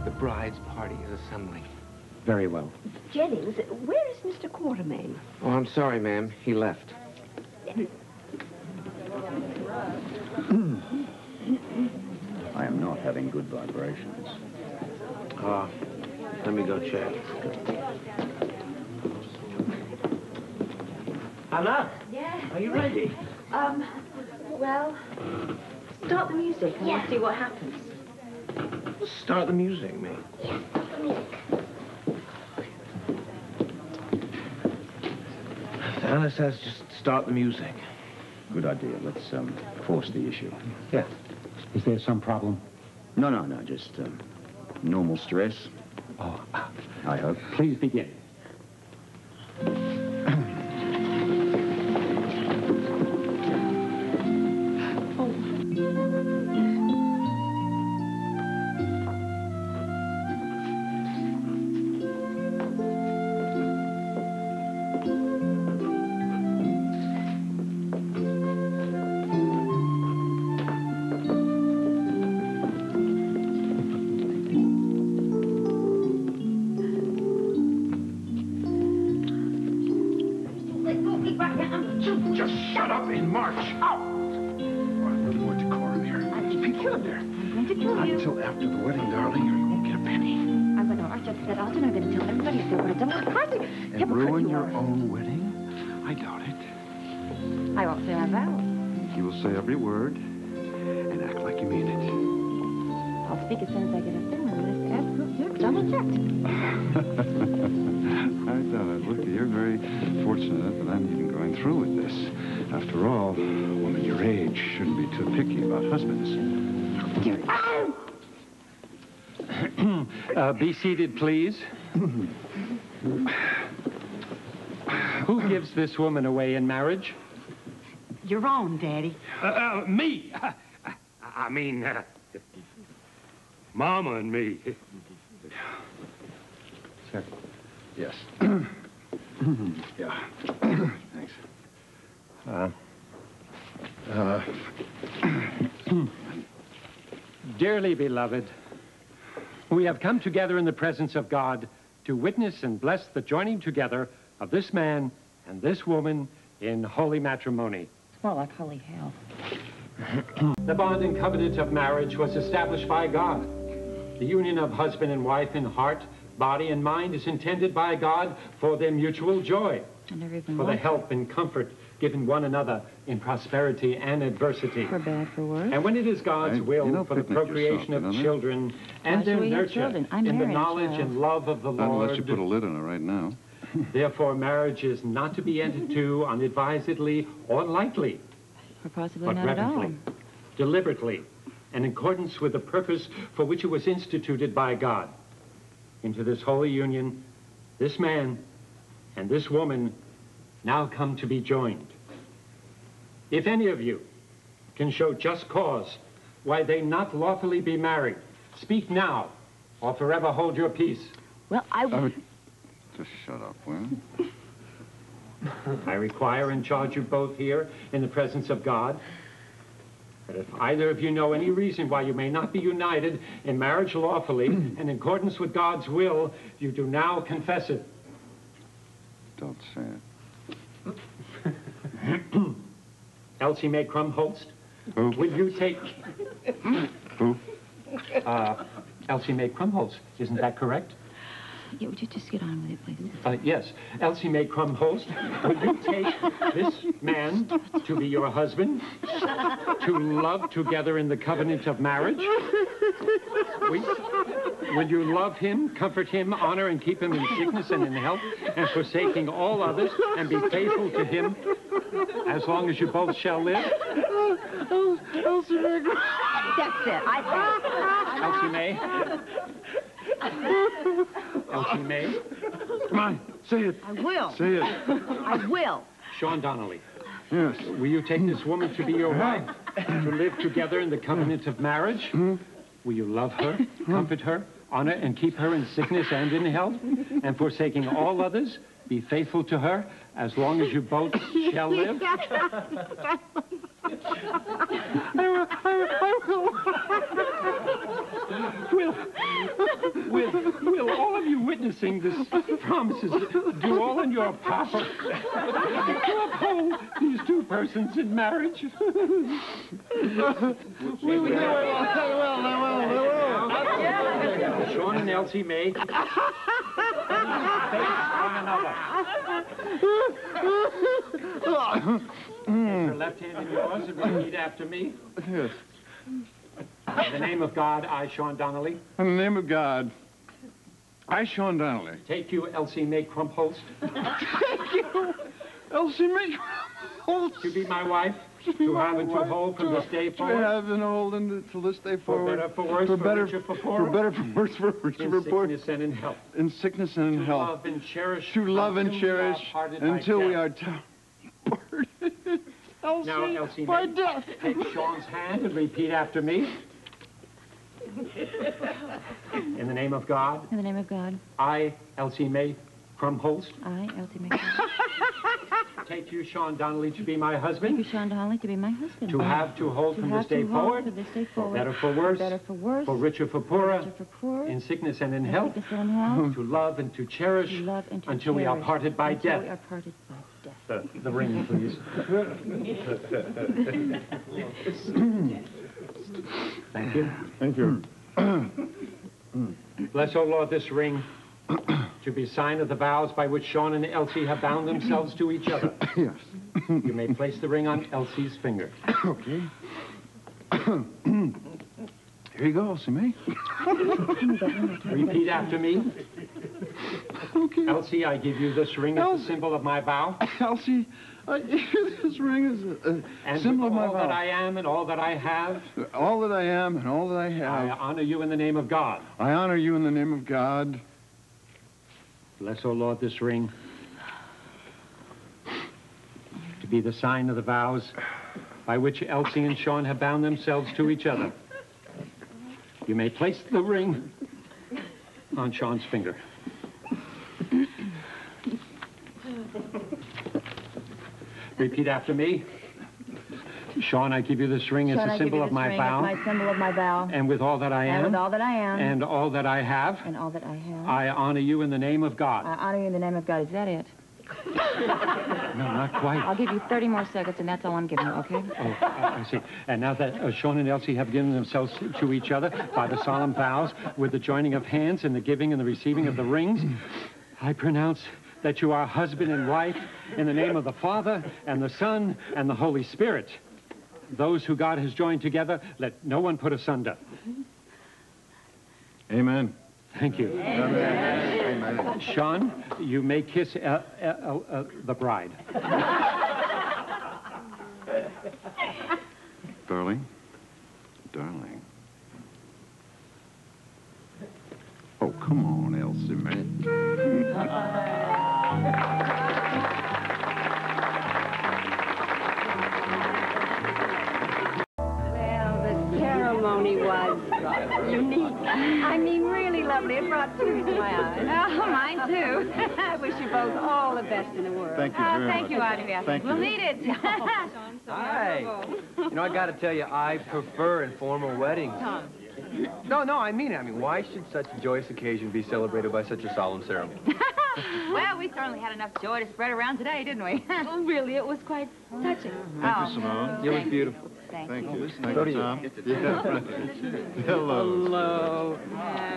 The bride's party is assembling. Very well. Jennings, where is Mr. Quartermain? Oh, I'm sorry, ma'am. He left. I am not having good vibrations. Let me go check. Anna? Yeah? Are you ready? Well, start the music and we'll see what happens. Start the music, mate. Yeah, start the music. Anna says just start the music. Good idea. Let's force the issue. Yeah. Is there some problem? No, just normal stress. Oh, I hope. please begin. Just shut up and march. Out! A little more decorum here. People in there. I'm going to kill Not you. until after the wedding, darling, or you won't get a penny. I'm going to march up to that altar and I'm going to tell everybody if they're going to double McCarthy. And ruin your own wedding? I doubt it. I won't say I vow. You will say every word and act like you mean it. I'll speak as soon as I get up there. And let's double checked. I doubt it. Look, you're very fortunate that I'm even going through with this. After all, a woman your age shouldn't be too picky about husbands. Be seated, please. Who gives this woman away in marriage? Your own, Daddy. Me. I mean, Mama and me. Sir. Yes. Yeah. Thanks. Dearly beloved, we have come together in the presence of God to witness and bless the joining together of this man and this woman in holy matrimony. It's more like holy hell. The bond and covenant of marriage was established by God. The union of husband and wife in heart, body, and mind is intended by God for their mutual joy, I never even for the wanted help and comfort given one another in prosperity and adversity. for bad, for worse. And when it is God's will you know, for the picnic procreation yourself, of you know that? children and Why their should we have nurture children? I'm in the married, knowledge child. and love of the Not unless you Lord, put a lid on it right now. therefore marriage is not to be entered to unadvisedly or lightly, Or possibly but not at all. reverently, deliberately, and in accordance with the purpose for which it was instituted by God. Into this holy union, this man and this woman now come to be joined. If any of you can show just cause why they not lawfully be married, speak now, or forever hold your peace. Well, Just shut up, will you? I require and charge you both here in the presence of God that if either of you know any reason why you may not be united in marriage lawfully and in accordance with God's will, you do now confess it. Don't say it. Elsie Mae Krumholst, Who? will you take... Who? Elsie Mae Krumholst, isn't that correct? yeah, would you just get on with it, please? Yes. Elsie Mae Krumholst, will you take this man to be your husband, to love together in the covenant of marriage? Will you love him, comfort him, honor and keep him in sickness and in health, and forsaking all others, and be faithful to him as long as you both shall live? That's it. Elsie Mae? Elsie Mae? Come on, say it. I will. Say it. I will. Sean Donnelly, Yes. will you take this woman to be your wife, to live together in the covenant of marriage? Will you love her, comfort her, honor and keep her in sickness and in health, and forsaking all others, be faithful to her as long as you both shall live? I will. Will all of you witnessing this promises do all in your power to uphold these two persons in marriage? We will. Sean and Elsie may face one another. Place your left hand in yours and repeat after me. Yes. In the name of God, I, Sean Donnelly. In the name of God, I, Sean Donnelly. Take you, Elsie May Crumpholst. Thank you, Elsie May Crumpholst. To be my wife, to have and to hold from this day To forward. have and hold until this day forward. For better, for worse, for for better, richer, for for poorer. better, for worse, for richer, In for poorer. sickness and in health. In sickness and in To health. love and cherish. To love and until we are cherish parted by until we death. are parted. Elsie, Now, Elsie by May, death. take Sean's hand and repeat after me. In the name of God, In the name of God, I, Elsie May Crumpholst, I, Elsie May, take you, Sean Donnelly, to be my take you, husband. Sean Donnelly, to be my husband. To have, to hold To from have this day to hold forward. from this day For forward. better, for worse. Better for worse. For richer, for poorer. Richer for poorer. In sickness and in In health. sickness and in health. To love and to cherish. To love and to until we are cherish. parted by Until death. we are parted by death. The ring, please. Thank you. Thank you. Bless, O Lord, this ring to be sign of the vows by which Sean and Elsie have bound themselves to each other. Yes. You may place the ring on Elsie's finger. Okay. Here you go, Elsie May. Repeat after me. Okay. Elsie, I give you this ring as a symbol of my vow. Elsie, this ring is a And symbol with of my all that vow. I am and all that I have, All that I am and all that I I have, honor you in the name of God. I honor you in the name of God. Bless, O Lord, this ring to be the sign of the vows by which Elsie and Sean have bound themselves to each other. You may place the ring on Sean's finger. Repeat after me. Sean, I give you this ring as Sean, a I give symbol you of this my ring vow. as my symbol of my vow. And with all that I And am. with all that I am. And all that I have. And all that I have. I honor you in the name of God. I honor you in the name of God. Is that it? No, not quite. I'll give you 30 more seconds, and that's all I'm giving you, okay? Oh, I see. And now that Sean and Elsie have given themselves to each other by the solemn vows, with the joining of hands and the giving and the receiving of the rings, I pronounce that you are husband and wife in the name of the Father and the Son and the Holy Spirit. Those who God has joined together, let no one put asunder. Amen. Thank you. Amen. Sean, you may kiss the bride. Darling. Darling. Oh, come on, Elsie May. Well, the ceremony was unique. I mean, really lovely. It brought tears to my eyes. Oh, mine too. I wish you both all the best in the world. Thank you very much. Thank you, Audrey. Thank We'll you. need it. Hi. You know, I gotta tell you, I prefer informal weddings. No, I mean it. Why should such a joyous occasion be celebrated by such a solemn ceremony? Well, we certainly had enough joy to spread around today, didn't we? Oh, really, it was quite touching. Thank you, Simone. You look beautiful. Thank Thank you. you. Thank So you, do you. Tom. Yeah, right. Hello. Hello.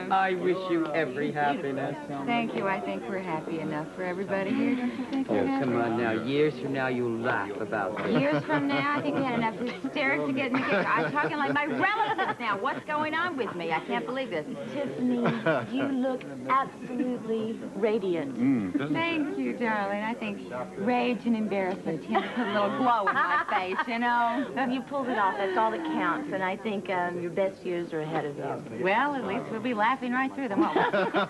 I wish you every happiness. Thank you. I think we're happy enough for everybody here, don't you think? we're happy? Come on now. Years from now, you'll laugh about this. Years from now, I think we had enough hysterics to get me together. I'm talking like my relatives now. What's going on with me? I can't believe this. Tiffany, you look absolutely radiant. Thank you, darling. I think rage and embarrassment tend to put a little glow in my face, you know? You pulled it off. That's all that counts. And I think your best years are ahead of you. Well, at least we'll be laughing right through them, won't we?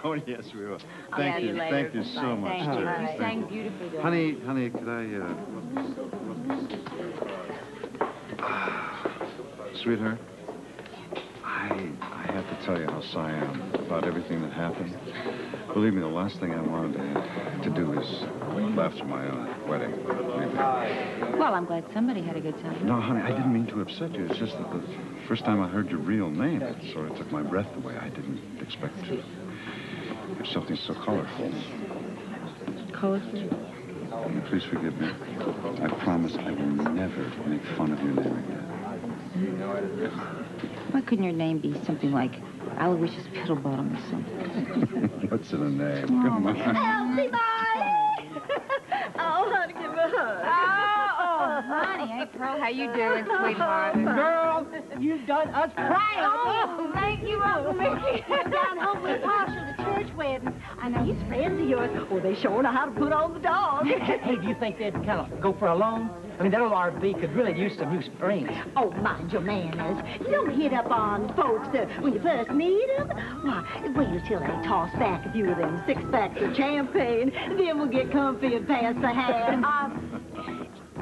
Oh, yes, we will. I'll Thank have you. you later. Thank you so much, Thank you. dear. You Thank sang you. beautifully, darling. Honey, could I, sweetheart, I have have to tell you how sorry I am about everything that happened. Believe me, the last thing I wanted to do is laugh at my own wedding. Believe me. Well, I'm glad somebody had a good time. No, honey, I didn't mean to upset you. It's just that the first time I heard your real name, it sort of took my breath away. I didn't expect to hear something so colorful. Colorful? Please forgive me. I promise I will never make fun of your name again. Why couldn't your name be something like Aloysius Piddlebottom or something? What's in a name? Come on. Elsie, bye! Oh, honey, give me a hug. Oh, honey. Hey, Pearl, how you doing, sweetheart? Girl, you've done us proud. Oh, thank you, Uncle Mickey. Down home with Marshall, the church wedding. I know he's friends of yours. Oh, they sure know how to put on the dog. Hey, do you think they'd kind of go for a loan? I mean, that old RV could really use some new springs. Oh, mind your manners. You don't hit up on folks when you first meet them. Why, wait until they toss back a few of them 6 packs of champagne. Then we'll get comfy and pass the hat.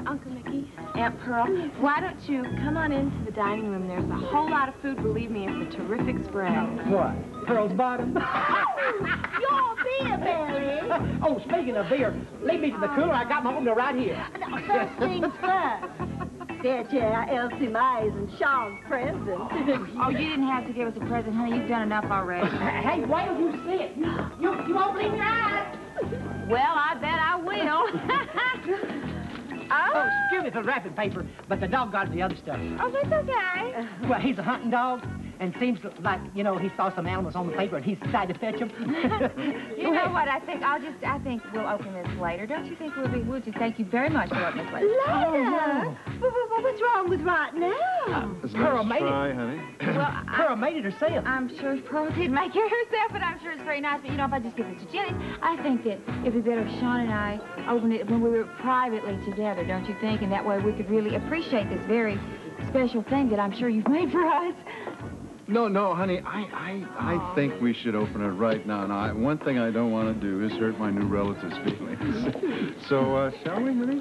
Uncle Mickey, Aunt Pearl, why don't you come on into the dining room? There's a whole lot of food. Believe me, it's a terrific spread. What? Pearl's Bottom? Your beer, Barry. Oh, speaking of beer, lead me to the cooler. I got my own right here. First things first. Fetch Elsie Mize and Sean's present. Oh, you didn't have to give us a present, honey. You've done enough already. Hey, wait till you see it. You won't believe your eyes. Well, I bet I will. Oh, excuse me for wrapping paper, but the dog got the other stuff. Oh, that's okay. Well, he's a hunting dog, and seems like, you know, he saw some animals on the paper, and he decided to fetch them. You know what? I think we'll open this later. Don't you think we'll just thank you very much for opening this later? Later? What's wrong with right now? Pearl made it. Honey. Well, Pearl made it herself. I'm sure Pearl did make it herself, but I'm sure it's very nice. But, you know, if I just give this to Jenny, I think that it'd be better if Sean and I opened it when we were privately together, don't you think? And that way we could really appreciate this very special thing that I'm sure you've made for us. No, honey, I think we should open it right now. Now, one thing I don't want to do is hurt my new relatives' feelings. So, shall we, honey?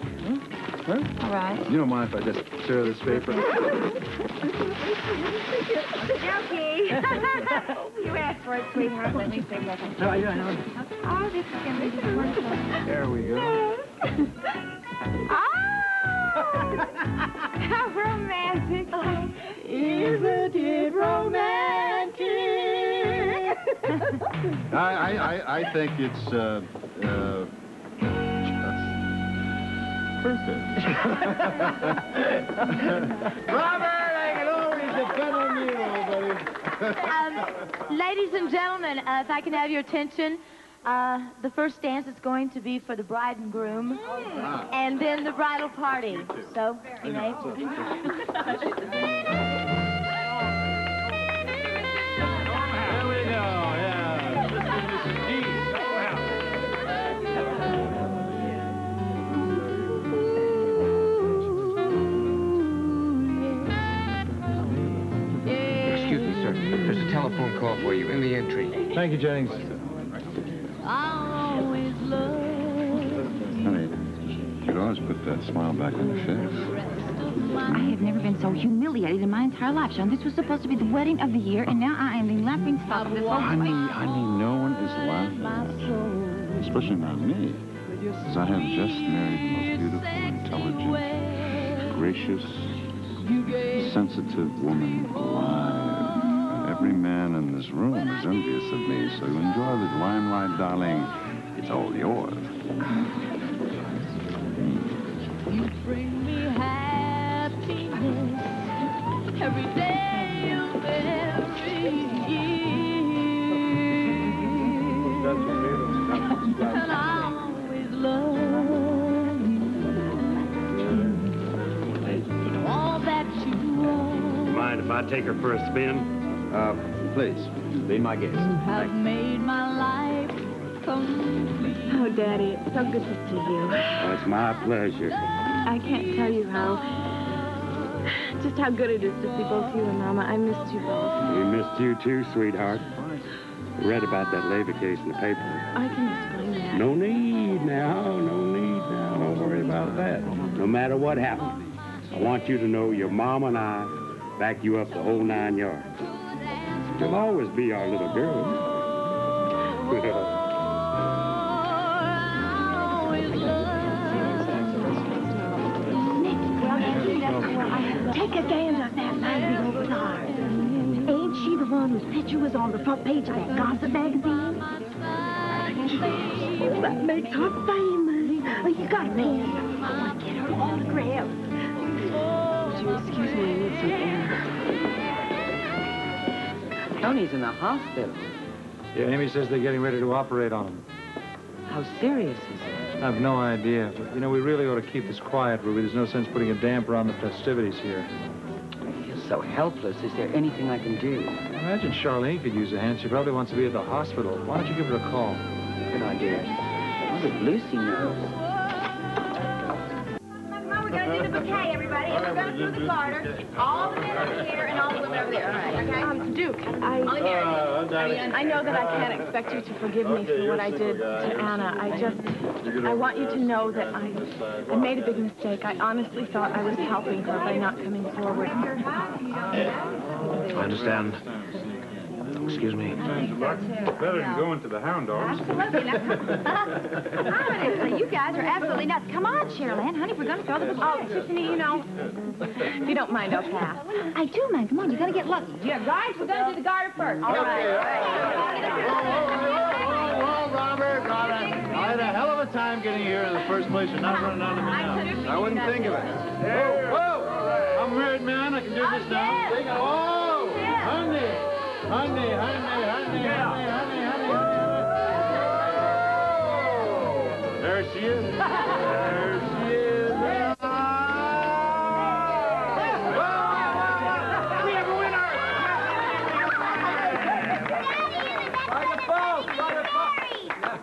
Huh? All right. You don't mind if I just tear this paper? Okay. You asked for it, sweetheart. Let me see what I can do. No, I know. Oh, this is going to be wonderful. There we go. Oh! How romantic. Isn't it romantic? I think it's, perfect. Robert, I can always depend on you, buddy. Ladies and gentlemen, if I can have your attention, the first dance is going to be for the bride and groom, and then the bridal party. So, you know. There we go, yeah. This is Mrs. G. Excuse me, sir. There's a telephone call for you in the entry. Thank you, Jennings. Honey, you could always put that smile back on your face. I have never been so humiliated in my entire life, Sean. This was supposed to be the wedding of the year, and now I am the laughing stock of this whole Honey, place. no one is laughing at you. Especially not me. Because I have just married the most beautiful, intelligent, gracious, sensitive woman alive. Every man in this room is envious of me, so enjoy the limelight, darling. It's all yours. You bring me happiness every day of every year. And I always love you. All that you are. Mind if I take her for a spin? Please, be my guest. Have made my life complete. Oh, Daddy, it's so good to see you. Oh, it's my pleasure. I can't tell you just how good it is to see both you and Mama. I missed you both. We missed you too, sweetheart. I read about that Leva case in the paper. I can explain that. No need now. Don't worry about that. No matter what happened, I want you to know your mama and I back you up the whole 9 yards. You'll always be our little girl. Take a gander at that lady over there. Ain't she the one whose picture was on the front page of that gossip magazine? Oh, that makes her famous. Oh, you got a pen. I want to get her autograph. Would you excuse me? I need some air. Tony's in the hospital. Yeah, Amy says they're getting ready to operate on him. How serious is it? I have no idea. But, you know, we really ought to keep this quiet, Ruby. There's no sense putting a damper on the festivities here. I feel so helpless. Is there anything I can do? Imagine Charlene could use a hand. She probably wants to be at the hospital. Why don't you give her a call? Good idea. I wonder if Lucy knows. Come on, we're going to do the bouquet, everybody. And we're going through the corridor. All the men over here and all the women over there. All right, okay? Duke, I know that I can't expect you to forgive me for what I did to Anna. I want you to know that I made a big mistake. I honestly thought I was helping her by not coming forward. I understand. Excuse me. Better than going to the hound dogs. Absolutely. Now, honestly, you guys are absolutely nuts. Come on, Cheryl Ann, honey, we're going to throw the bouquet. Oh, Tiffany, you know, if you don't mind, I'll pass. I do, man. Come on, you got to get lucky. Yeah, guys, we're going to do the garter first. All right. Whoa, Robert. I had a hell of a time getting here in the first place and not running out of me now. I wouldn't think of it. Whoa! I'm married, man. I can do this now. Oh! Honey! Honey! There she is. There she is. We have a winner!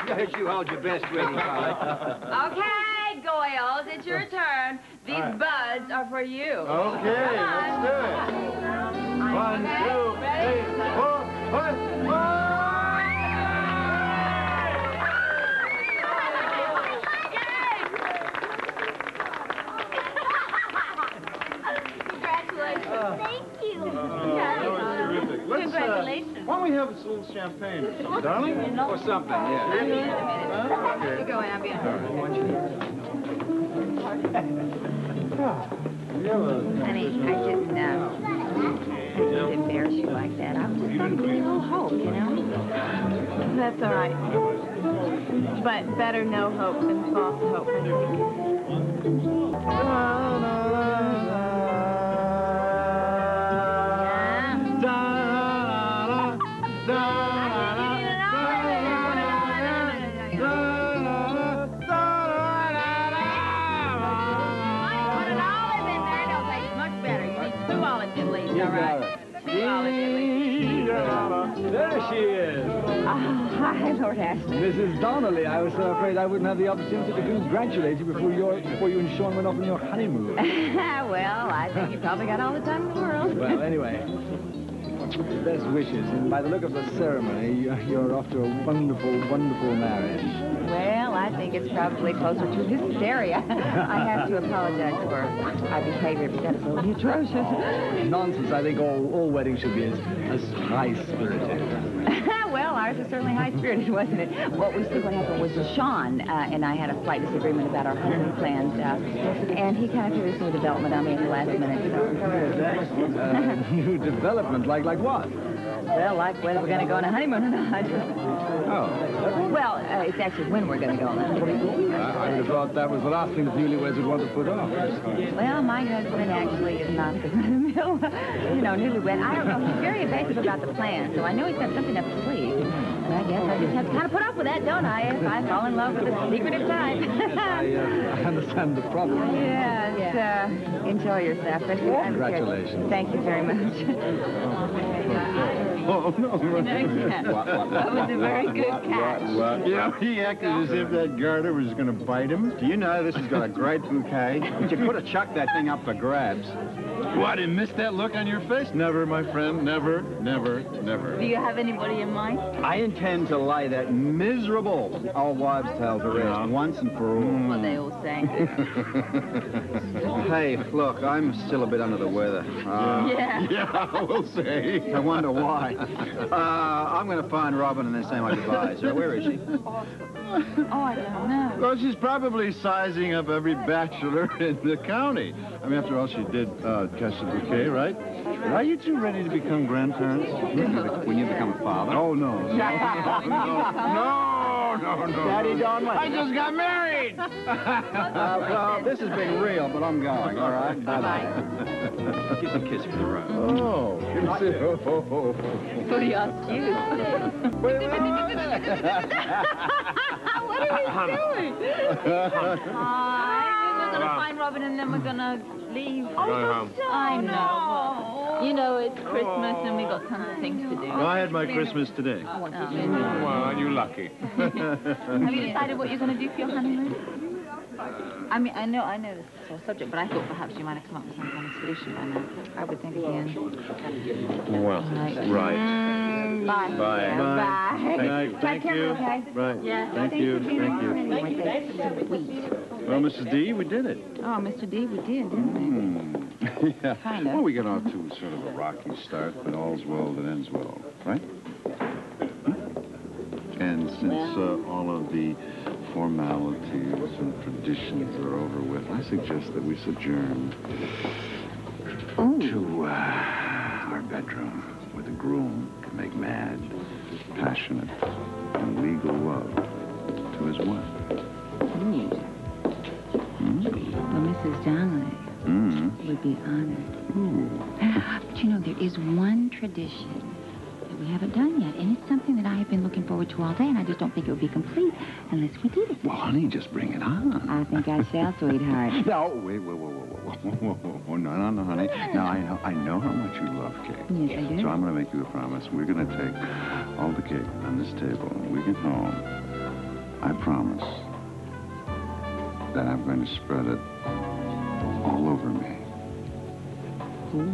Yes, you hold your best, sweetie. Okay, Goyles, it's your turn. These buds are for you. Okay, let's do it. 1, 2, 3, 4, 5. Congratulations. Thank you. That was terrific. Congratulations. Why don't we have a little champagne or something, darling? Or something, yeah. You go, Abby. Honey, I didn't embarrass you like that. I was just trying to give you a little hope, you know? That's all right. But better no hope than false hope, I think. There she is. Hi, Lord Ashton. Mrs. Donnelly, I was so afraid I wouldn't have the opportunity to congratulate you before you and Sean went off on your honeymoon. Well, I think you probably got all the time in the world. Well, anyway, best wishes. And by the look of the ceremony, you're off to a wonderful, wonderful marriage. Well, I think it's probably closer to hysteria. I have to apologize for our behavior, but that's so atrocious. Nonsense. I think all weddings should be as high-spirited. Well, ours was certainly high-spirited, wasn't it? What happened was Sean and I had a slight disagreement about our honeymoon plans, and he kind of threw this new development on me at the last minute. New development? Like what? Well, like whether we're going to go on a honeymoon or not. Oh. Well, it's actually when we're going to go on that. I would have thought that was the last thing the newlyweds would want to put off. Well, my husband actually is not the mill, newlywed. I don't know. He's very evasive about the plan, so I know he's got something up his sleeve. And I guess I just have to kind of put up with that, don't I, if I fall in love with a secretive type. I understand the problem. Yes. Enjoy yourself. Congratulations. Thank you very much. Oh, no. That was a very good catch. He acted as if that garter was going to bite him. Do you know this has got a great bouquet? But you could have chucked that thing up for grabs. What, you missed that look on your face? Never, my friend. Never, never, never. Do you have anybody in mind? I intend to lay that miserable old wives' tale to rest once and for all. What they all say. Hey, look, I'm still a bit under the weather. Yeah. Yeah, we'll see. I wonder why. I'm going to find Robin and then say my goodbyes. Where is she? Oh, I don't know. Well, she's probably sizing up every bachelor in the county. I mean, after all, she did catch the bouquet, right? Are you two ready to become grandparents? When you become a father? Oh, no. No. Daddy Don Wayne. I just got married! Well, this has been real, but I'm going, all right? Bye-bye. Give us a kiss for the road. Oh. Who do you ask you? What are you doing? Hi. We're going to find Robin and then we're going to leave. Oh, I know. You know, it's Christmas and we got tons of things to do. Well, I had my Christmas today. Well, aren't you lucky? have you decided what you're going to do for your honeymoon? I mean, I know this is a sore subject, but I thought perhaps you might have come up with some kind of solution by now. I would think again. Well, right. Bye. Bye. Yeah, Bye. bye. Good night. Thank you. Okay? Right. Yeah. Thank you. Thank you. Well, Mrs. D, we did it. Oh, Mr. D, we did, didn't we? Yeah. Kinda. Well, we got off to sort of a rocky start, but all's well that ends well, right? And since all of the formalities and traditions are over with, I suggest that we sojourn to our bedroom with a groom to make mad, passionate, and legal love to his wife. Well, Mrs. Donnelly would be honored. But you know, there is one tradition that we haven't done yet, and it's something that I have been looking forward to all day, and I just don't think it would be complete unless we did it. Well, honey, just bring it on. I think I shall, sweetheart. No, wait, whoa, no, honey. Now, I know how much you love cake. Yes, I do. So I'm going to make you a promise. We're going to take all the cake on this table. When we get home, I promise that I'm going to spread it all over me. Ooh.